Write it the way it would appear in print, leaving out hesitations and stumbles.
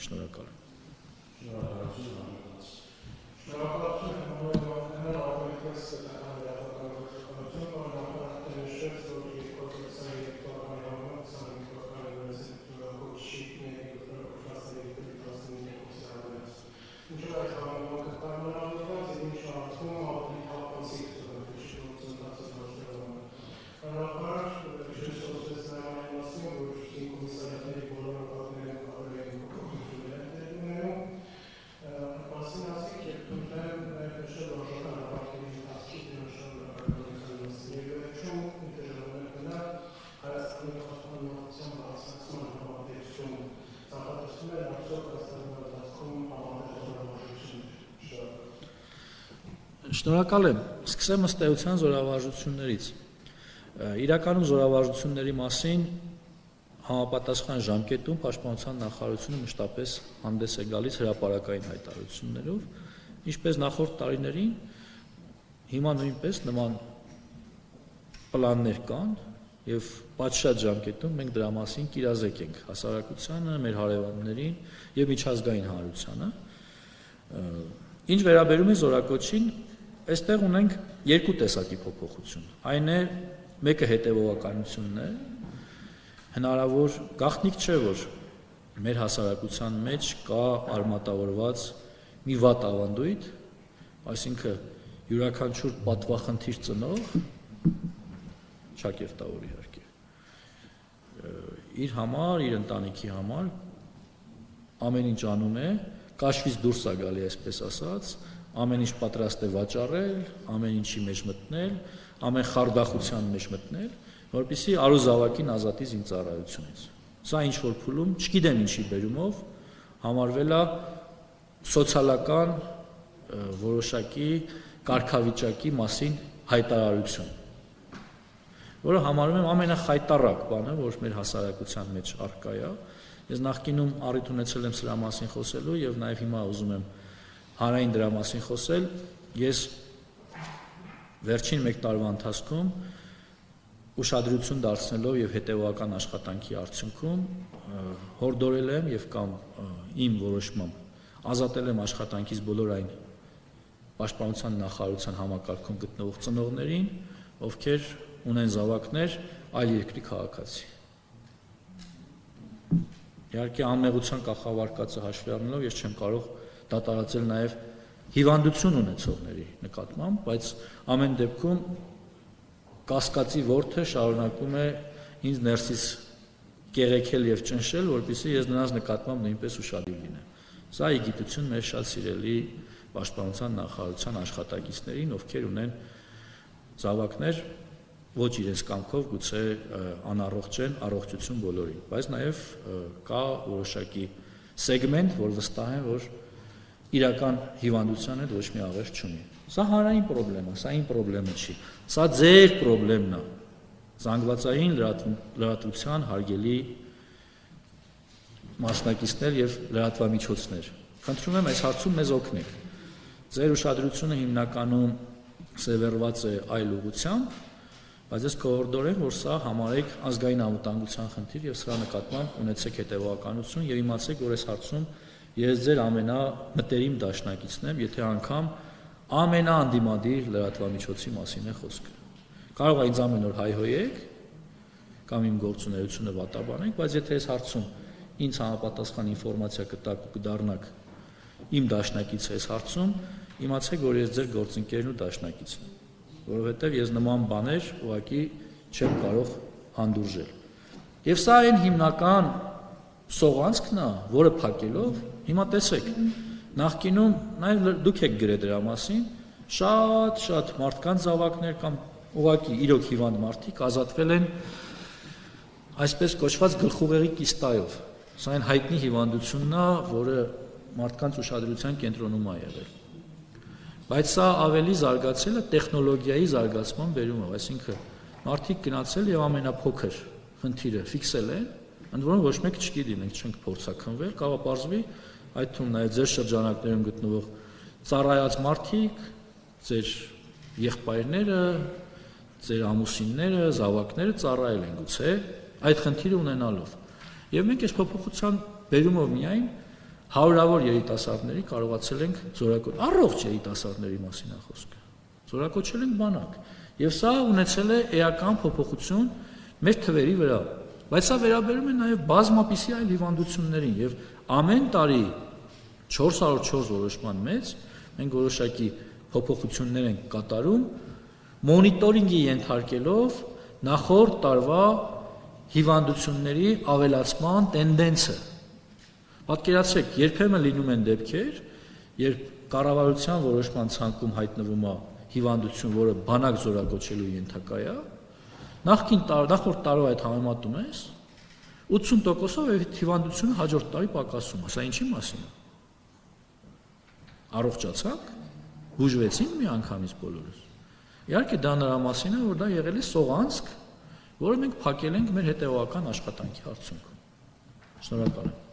Շնորհակալ եմ։ Շնորհակալ եմ։ Սկսեմ ըստ էության զորավարժություններից։ Իրականում զորավարժությունների մասին համապատասխան ժամկետում Պաշտպանության նախարարությունը մշտապես հանդես է գալիս հրապարակային հայտարարություններով, ինչպես նախորդ տարիներին, հիմա նույնպես նման պլաններ կան եւ պատշաճ ժամկետում մենք դրա մասին կիրազեկ ենք հասարակությանը, մեր հարևաններին եւ միջազգային հանրությանը։ Ինչ վերաբերում է զորակոչին, այստեղ ունենք երկու տեսակի փոփոխություն։ Այն է մեկը հետևողականությունն է, հնարավոր գաղտնիք չէ, որ մեր հասարակության մեջ կա արմատավորված մի վատ ավանդույթ, այսինքն յուրաքանչյուր պատվախնդիր ծնող ճակերտավոր իհարկե իր համար, իր ընտանիքի համար ամեն ինչ անում է, կաշվից դուրս է գալի, այսպես ասած, ամեն ինչ պատրաստ է վաճառել, ամեն ինչի մեջ մտնել, ամեն խարդախության մեջ մտնել, որպեսզի արուզավակին ազատի զինծառայությունից։ Սա ինչ որ փուլում, չգիտեմ ինչի բերումով, համարվել է սոցիալական որոշակի կարգավիճակի մասին հայտարարություն, որը համարում եմ ամենախայտառակ բանը, որ մեր հասարակության մեջ առկա է։ Ես նախկինում առիթ ունեցել եմ սրա մասին խոսելու եւ նաեւ հիմա ուզում եմ հանրային դրա մասին խոսել։ Ես վերջին 1 տարվա ընթացքում ուշադրություն դարձնելով եւ հետեւական աշխատանքի արդյունքում հորդորել եմ եւ կամ իմ որոշմամբ ազատել եմ աշխատանքից բոլոր այն Պաշտպանության նախարարության համակարգում գտնվող ծնողներին, ովքեր ունեն զավակներ այլ երկրի քաղաքացի։ Իհարկե անմեղության կախավարկածը հաշվի առնելով ես չեմ կարող դատարացել նաև հիվանդություն ունեցողների նկատմամբ, բայց ամեն դեպքում կասկածի որդը շարունակում է ինձ ներսից կեղեքել եւ ճնշել, որպեսզի ես նրանց նկատմամբ նույնպես ուշադիր լինեմ։ Սա ի գիտություն մեր շատ սիրելի Պաշտպանության նախարարության աշխատակիցներին, ովքեր ունեն զավակներ ոչ իրենց կամքով գուցե անառողջ են, առողջություն բոլորին, բայց նաև կա որոշակի սեգմենտ, որ վստահ են, որ իրական հիվանդության հետ ոչ մի աղերս չունի։ Սա հանրային պրոբլեմ է, սա իմ պրոբլեմը չի։ Սա ձեր պրոբլեմն է։ Զանգվածային լրատվության հարգելի մասնակիցներ եւ լրատվամիջոցներ։ Խնդրում եմ այս հարցում մեզ օգնեք։ Ձեր ուշադրությունը հիմնականում սևեռված է այլ ուղղությամբ, բայց ես կհորդորեմ, որ սա համարեք ազգային անվտանգության խնդիր եւ սրա նկատմամբ ունեցեք հետեւականություն եւ իմացեք, որ այս հարցում ես ձեր ամենամտերիմ դաշնակիցն եմ, եթե անգամ ամենաանդիմադիր լրատվամիջոցի մասին է խոսքը։ Կարող է ինձ ամեն օր հայհոյեք կամ իմ գործունեությունը վատաբանեք, բայց եթե այս հարցում ինձ համապատասխան ինֆորմացիա կտաք ու կդառնաք իմ դաշնակիցը այս հարցում, իմացեք, որ ես ձեր գործընկերն ու դաշնակիցն եմ, որովհետև ես նման բաներ ուղղակի չեմ կարող հանդուրժել։ Եվ սա այն հիմնական սողանցքն է, որը փակելով, հիմա տեսեք, նախկինում նաև դուք եք գրել դրա մասին, շատ մարդկանց զավակներ կամ ուղղակի իրոք հիվանդ մարդիկ ազատվել են այսպես կոչված գլխուղեղի կիստայով։ Սա այն հայտնի հիվանդությունն է, որը մարդկանց ուշադրության կենտրոնում է եղել։ Բայց սա ավելի զարգացել է տեխնոլոգիայի զարգացման բերումով, այսինքն մարդիկ գնացել եւ ամենափոքր խնդիրը ֆիքսել են, ընդ որում ոչ մեկ չգիտի, մենք չենք փորձաքնվել, կարող է պարզվի այդ թվում նաեւ ձեր շրջանակներում գտնվող ծառայած մարդիկ, ձեր եղբայրները, ձեր ամուսինները, զավակները ծառայել են գուցե այդ խնդիրը ունենալով։ Եվ մենք այս փոփոխության բերումով միայն հարյուրավոր երիտասարդների կարողացել ենք զորակոչել, առողջ երիտասարդների մասին է խոսքը, զորակոչել ենք բանակ, եւ սա ունեցել է էական փոփոխություն մեր թվերի վրա, բայց սա վերաբերում է նաեւ բազմապիսի այլ հիվանդություններին եւ ամեն տարի 404 որոշման մեջ մենք որոշակի փոփոխություններ ենք կատարում, մոնիտորինգի ենթարկելով նախորդ տարվա հիվանդությունների ավելացման տենդենսը։ Պատկերացրեք, երբեմն լինում են դեպքեր, երբ կառավարության որոշման ցանկում հայտնվում է հիվանդություն, որը բանակ զորակոչելու ենթակա է, նախորդ տարվա հետ համեմատում ես, 80%-ով այդ հիվանդությունը հաջորդ տարի պակասում է։ Սա ինչի մասին է։ Առողջացանք, բուժվեցինք մի անգամից բոլորս։ Իհարկե դա նրա մասին է, որ դա եղել է սողանցք, որը մենք փակել ենք մեր հետևողական աշխատանքի արդյունքում։ Շնորհակալ եմ։